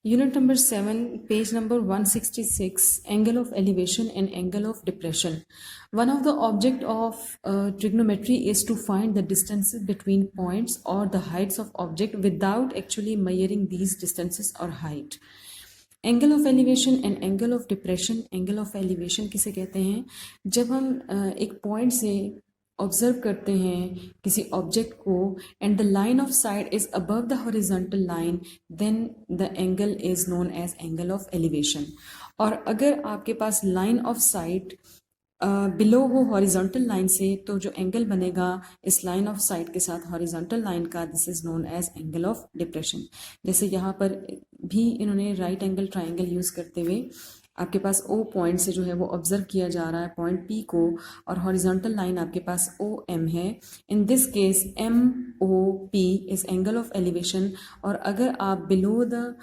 Unit number 7, page number 166, angle of elevation and angle of depression. One of the object of trigonometry is to find the distances between points or the heights of object without actually measuring these distances or height. Angle of elevation and angle of depression. Angle of elevation किसे कहते हैं? जब हम एक point से observe करते हैं किसी ऑब्जेक्ट को and the line of sight is above the horizontal line, then the angle is known as angle of elevation. और अगर आपके पास लाइन ऑफ साइट बिलो हो हॉरिजॉन्टल लाइन से, तो जो एंगल बनेगा इस लाइन ऑफ साइट के साथ हॉरिजॉन्टल लाइन का, this is known as angle of depression. जैसे यहाँ पर भी इन्होंने राइट एंगल ट्राइंगल यूज करते हुए आपके पास ओ पॉइंट से जो है वो ऑब्जर्व किया जा रहा है पॉइंट पी को, और हॉरिजॉन्टल लाइन आपके पास ओ एम है. In this case M O P is angle of elevation. और अगर आप below the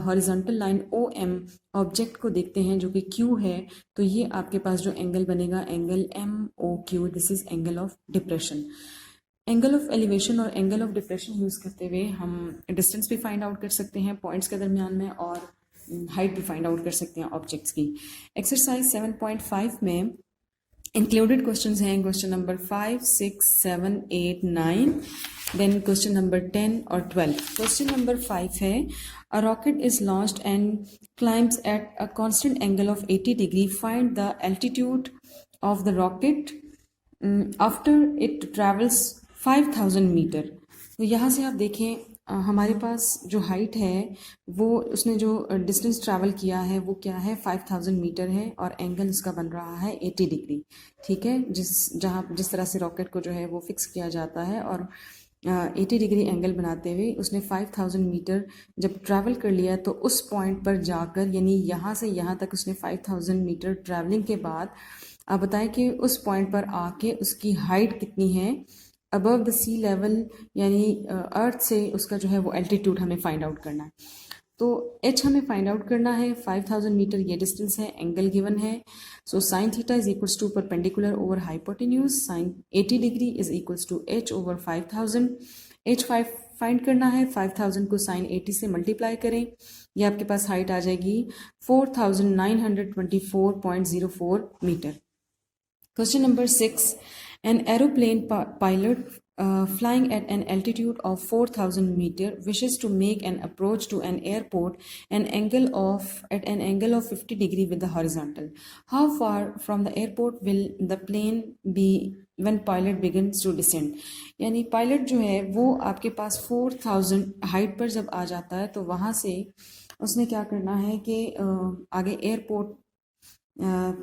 horizontal line O M object को देखते हैं जो कि क्यू है, तो ये आपके पास जो एंगल बनेगा angle M O Q, this is angle of depression. Angle of elevation और एंगल ऑफ डिप्रेशन यूज़ करते हुए हम डिस्टेंस भी फाइंड आउट कर सकते हैं पॉइंट्स के दरमियान में, और हाइट भी फाइंड आउट कर सकते हैं ऑब्जेक्ट्स की. एक्सरसाइज 7.5 में इंक्लूडेड क्वेश्चंस हैं question number 5, 6, 7, 8, 9, then question number 10 और 12. क्वेश्चन नंबर 5 है, a rocket is launched and climbs at a constant angle of 80 degree. Find the altitude of the rocket after it travels 5000 metre. तो यहाँ से आप देखें हमारे पास जो हाइट है वो उसने जो डिस्टेंस ट्रैवल किया है वो क्या है, 5000 मीटर है, और एंगल इसका बन रहा है 80 डिग्री. ठीक है, जिस तरह से रॉकेट को जो है वो फिक्स किया जाता है, और 80 डिग्री एंगल बनाते हुए उसने 5000 मीटर जब ट्रैवल कर लिया, तो उस पॉइंट पर जाकर यानी यहाँ से यहाँ तक उसने 5000 मीटर ट्रैवलिंग के बाद आप बताएं कि उस पॉइंट पर आके उसकी हाइट कितनी है अबव द सी लेवल, यानी अर्थ से उसका जो है वो एल्टीट्यूड हमें फाइंड आउट करना है. तो एच हमें फाइंड आउट करना है, 5000 मीटर ये डिस्टेंस है, एंगल गिवन है. So sine theta is equals to perpendicular over hypotenuse, sine 80 degree is equals to H over 5000. H find करना है, 5000 को साइन 80 से मल्टीप्लाई करें, ये आपके पास हाइट आ जाएगी 4924.04 metre. Question number 6. An aeroplane pilot flying at an altitude of 4000 meter wishes to make an approach to an airport at an angle of 50 degree with the horizontal. How far from the airport will the plane be when pilot begins to descend? यानी pilot जो है वो आपके पास 4000 height पर जब आ जाता है, तो वहाँ से उसने क्या करना है कि आगे एयरपोर्ट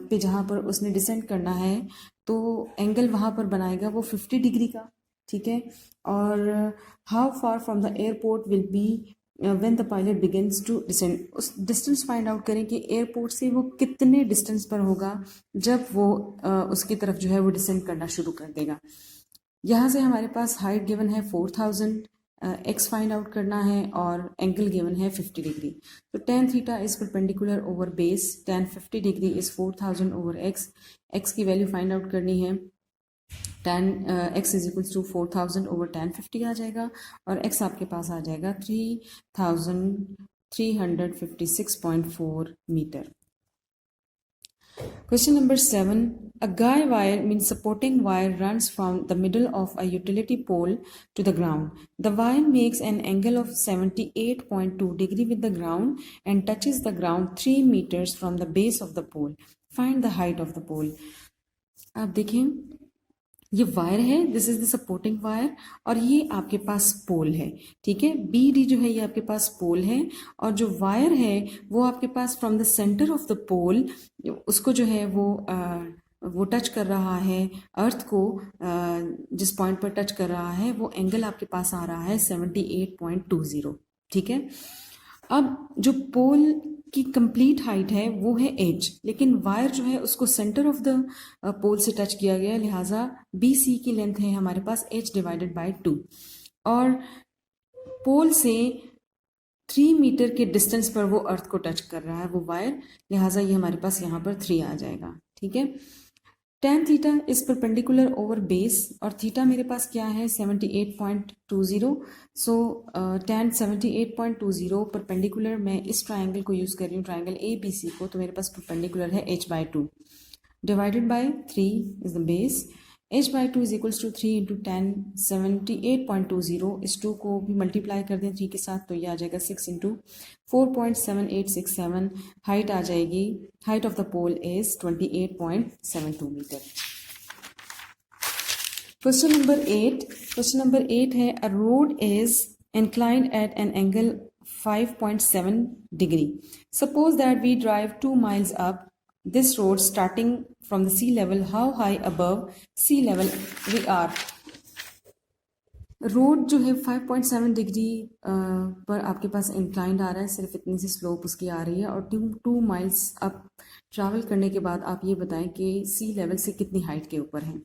पे जहाँ पर उसने डिसेंड करना है, तो एंगल वहाँ पर बनाएगा वो 50 डिग्री का. ठीक है, और how far from the airport will be when the pilot begins to descend. उस डिस्टेंस फाइंड आउट करें कि एयरपोर्ट से वो कितने डिस्टेंस पर होगा जब वो उसकी तरफ जो है वो डिसेंड करना शुरू कर देगा. यहाँ से हमारे पास हाइट गिवन है 4000, एक्स फाइंड आउट करना है, और एंगल गिवन है 50 डिग्री. तो tan theta is perpendicular over base, tan 50 degree is 4000 over X. X की वैल्यू फाइंड आउट करनी है, tan x is equals to 4000 over tan 50 आ जाएगा, और x आपके पास आ जाएगा 3356.4 meter. Question number 7. A guy wire means supporting wire runs from the middle of a utility pole to the ground. The wire makes an angle of 78.2 degree with the ground and touches the ground 3 meters from the base of the pole. Find the height of the pole. आप देखें ये wire है, this is the supporting wire, और ये आपके पास पोल है. ठीक है, बी डी जो है ये आपके पास पोल है, और जो वायर है वो आपके पास from the centre of the pole उसको जो है वो टच कर रहा है अर्थ को. जिस पॉइंट पर टच कर रहा है वो एंगल आपके पास आ रहा है 78.20. ठीक है, अब जो पोल की कंप्लीट हाइट है वो है एच, लेकिन वायर जो है उसको सेंटर ऑफ द पोल से टच किया गया, लिहाजा बी सी की लेंथ है हमारे पास एच डिवाइडेड बाय 2, और पोल से 3 मीटर के डिस्टेंस पर वो अर्थ को टच कर रहा है वो वायर, लिहाजा ये हमारे पास यहाँ पर 3 आ जाएगा. ठीक है, tan theta is perpendicular over base और थीटा मेरे पास क्या है 78.20. सो tan 78.20 परपेंडिकुलर मैं इस ट्राइंगल को यूज़ कर रही हूँ ट्राइंगल ए बी सी को, तो मेरे पास परपेंडिकुलर है h/2 divided by 3 is the base. h/2 is equals to 3 into tan 78.20. इस 2 को भी मल्टीप्लाई कर दें 3 के साथ तो ये आ जाएगा 6 इंटू 4.7867. हाइट आ जाएगी, height of the pole is 28.72 metre. Question number 8 है a road is inclined at an angle 5.7 degree. Suppose that we drive 2 miles up this road starting from the sea level. How high above sea level we are? Road जो है 5.7 degree पर आपके पास inclined आ रहा है, सिर्फ इतनी सी slope उसकी आ रही है और 2 माइल्स अप ट्रैवल करने के बाद आप ये बताएं कि सी लेवल से कितनी हाइट के ऊपर हैं.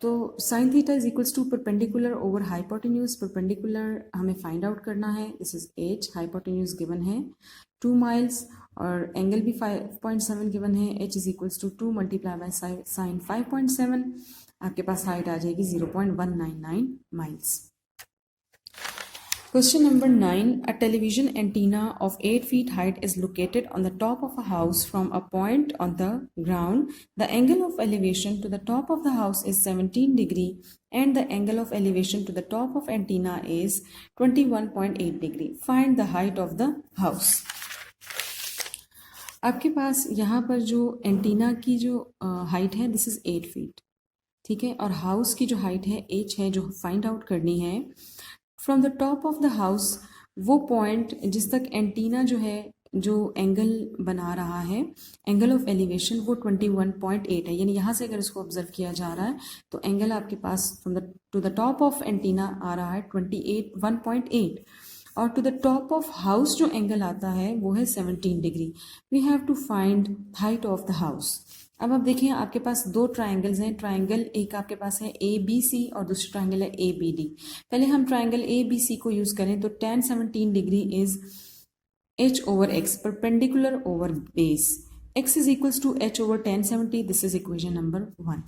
तो sine theta is equals to perpendicular over hypotenuse. Perpendicular हमें फाइंड आउट करना है. This is H, hypotenuse given है 2 माइल्स और एंगल भी 5.7 गिवन है. H is equals to 2 multiply by sine 5.7. आपके पास हाइट आ जाएगी 0.199 miles. Question number 9. A television antenna of 8 feet height is located on the top of a house from a point on the ground. The angle of elevation to the top of the house is 17 degree and the angle of elevation to the top of antenna is 21.8 degree. Find the height of the house. आपके पास यहाँ पर जो antenna की जो height है this is 8 feet, ठीक है, और हाउस की जो हाइट है h है जो फाइंड आउट करनी है. From the top of the house वो पॉइंट जिस तक एंटीना जो है जो एंगल बना रहा है, एंगल ऑफ एलिवेशन वो 21.8 है. यानी यहाँ से अगर इसको ऑब्जर्व किया जा रहा है तो एंगल आपके पास from the to the top of antenna आ रहा है 1.8 और to the top of house जो एंगल आता है वो है 17 degree. We have to find height of the house. अब आप देखिए आपके पास 2 ट्राइंगल्स हैं. ट्राइंगल एक आपके पास है ए बी सी और दूसरी ट्राइंगल है ए बी डी. पहले हम ट्राइंगल ए बी सी को यूज करें तो tan 17 degree is h over x perpendicular over base. x is equals to h over tan 70. This is equation number 1.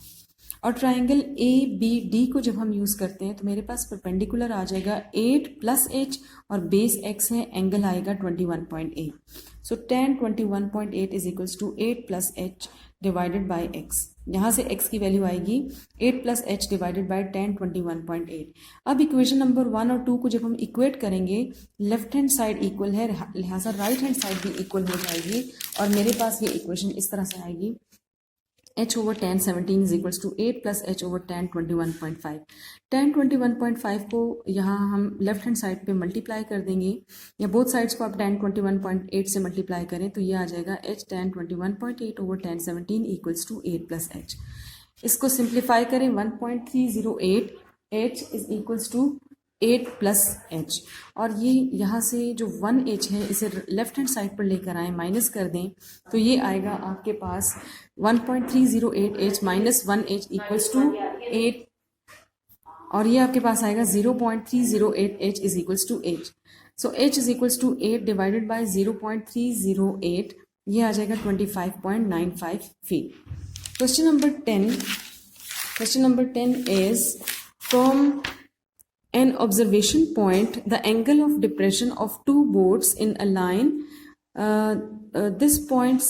और triangle A B D को जब हम use करते हैं तो मेरे पास परपेंडिकुलर आ जाएगा 8 प्लस h और बेस x है, एंगल आएगा 21.8. So tan 21.8 is equals to 8 plus h divided by x. यहाँ से x की वैल्यू आएगी 8 plus h divided by tan 21.8. अब इक्वेशन नंबर 1 और 2 को जब हम इक्वेट करेंगे लेफ्ट हैंड साइड इक्वल है, लिहाजा राइट हैंड साइड भी इक्वल हो जाएगी और मेरे पास ये इक्वेशन इस तरह से आएगी h over tan 17 is equals to 8 plus h over tan 21.5. tan 21.5 को यहाँ हम लेफ्ट हैंड साइड पे मल्टीप्लाई कर देंगे या बोथ साइड्स को आप tan 21.8 से मल्टीप्लाई करें तो ये आ जाएगा h tan 21.8 over tan 17 equals to 8 plus h. इसको सिंप्लीफाई करें 1.308 h is equals to 8 plus h और ये यहाँ से जो 1h है इसे लेफ्ट हैंड साइड पर लेकर आए, माइनस कर दें तो ये आएगा आपके पास 1.308h minus 1h equals to 8 और ये आपके पास आएगा 0.308h is equals to h. So h is equals to 8 divided by 0.308 ये आ जाएगा 25.95 feet. Question number 10 is from an observation point, the angle of depression of 2 boats in a line. This point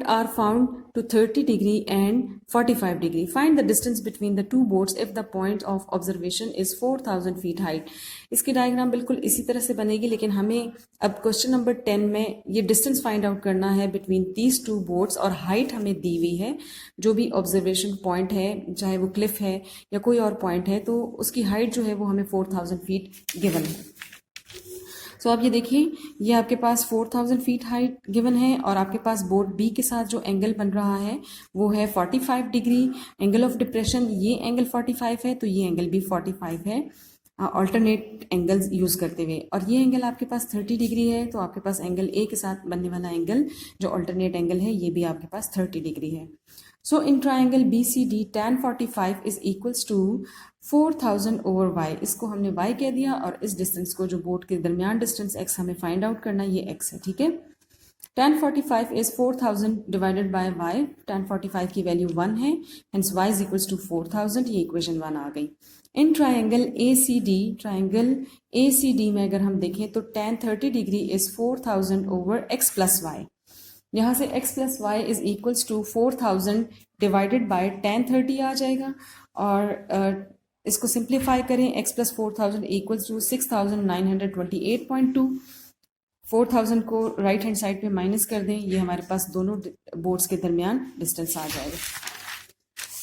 are found to 30 degree and 45 degree. Find the distance between the 2 boats if the point of observation is 4000 feet height. इसकी diagram बिल्कुल इसी तरह से बनेगी लेकिन हमें अब question number 10 में ये डिस्टेंस फाइंड आउट करना है बिटवीन दीज 2 बोट्स और हाइट हमें दी हुई है. जो भी ऑब्जर्वेशन पॉइंट है चाहे वो क्लिफ है या कोई और पॉइंट है तो उसकी हाइट जो है वो हमें 4000 फीट गिवन है. सो आप ये देखिए ये आपके पास 4000 फीट हाइट गिवन है और आपके पास बोट बी के साथ जो एंगल बन रहा है वो है 45 डिग्री. एंगल ऑफ डिप्रेशन ये एंगल 45 है तो ये एंगल भी 45 है अल्टरनेट एंगल्स यूज करते हुए और ये एंगल आपके पास 30 डिग्री है तो आपके पास एंगल ए के साथ बनने वाला एंगल जो अल्टरनेट एंगल है ये भी आपके पास 30 डिग्री है. So in triangle B C D tan 45 is equals to 4000 over y. इसको हमने y कह दिया और इस डिस्टेंस को जो बोट के दरमियान डिस्टेंस x हमें फाइंड आउट करना ये x है, ठीक है. tan 45 is 4000 divided by y. tan 45 की वैल्यू 1 है, hence y is equals to 4000. ये इक्वेशन 1 आ गई. इन ट्राइंगल ACD में अगर हम देखें तो tan 30 degree is 4000 over x plus Y. यहाँ से x plus Y is equals to 4000 divided by tan 30 आ जाएगा. और इसको सिंप्लीफाई करें, x प्लस 4000 इक्वल्स टू 6928.2. 4000 को राइट हैंड साइड पे माइनस कर दें, ये हमारे पास दोनों बोर्ड्स के दरमियान डिस्टेंस आ जाएगा.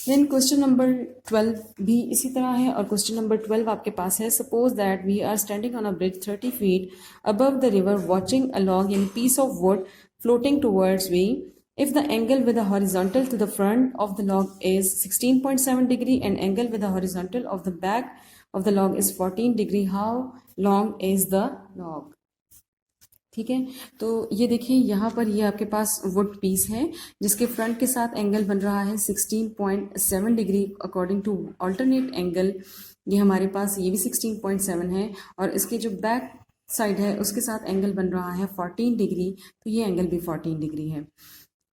देन क्वेश्चन नंबर 12 भी इसी तरह है, और क्वेश्चन नंबर 12 आपके पास है. Suppose that we are standing on a bridge 30 feet above the river watching a log in piece of wood floating towards we. If the angle with the horizontal to the front of the log is 16.7 degree and angle with the horizontal of the back of the log is 14 degree, how long is the log? ठीक है, तो ये देखिए यहाँ पर ये आपके पास would piece है जिसके फ्रंट के साथ एंगल बन रहा है 16.7 degree according to alternate angle. ये हमारे पास ये भी 16.7 है, और इसके जो बैक साइड है उसके साथ एंगल बन रहा है 14 डिग्री, तो ये एंगल भी 14 डिग्री है.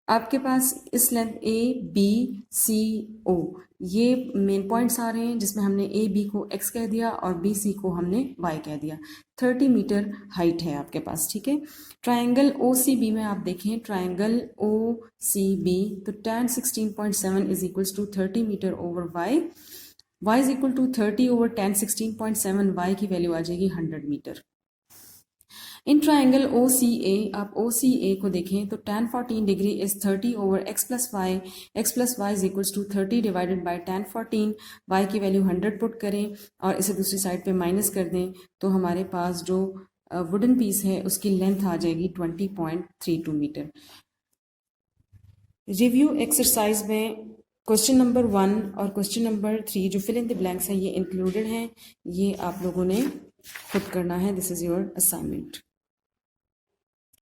आपके पास इस लेंथ ABCO ये मेन पॉइंट्स आ रहे हैं जिसमें हमने AB को x कह दिया और BC को हमने y कह दिया. 30 मीटर हाइट है आपके पास. ठीक है, ट्रायंगल OCB में आप देखें, ट्रायंगल OCB तो tan 16.7 is equals to 30 meter over y is equal to 30 over tan 16.7, y की वैल्यू आ जाएगी 100 मीटर. इन ट्राइंगल OCA आप OCA को देखें तो tan 14 degree is 30 over x plus Y is equals to 30 divided by tan 14. y की value 100 put करें और इसे दूसरी साइड पे माइनस कर दें, तो हमारे पास जो वुडन पीस है उसकी लेंथ आ जाएगी 20.32 मीटर. रिव्यू एक्सरसाइज में क्वेश्चन नंबर 1 और क्वेश्चन नंबर 3 जो फिल इन द ब्लैंक्स हैं ये इंक्लूडेड हैं. ये आप लोगों ने खुद करना है. This is your assignment.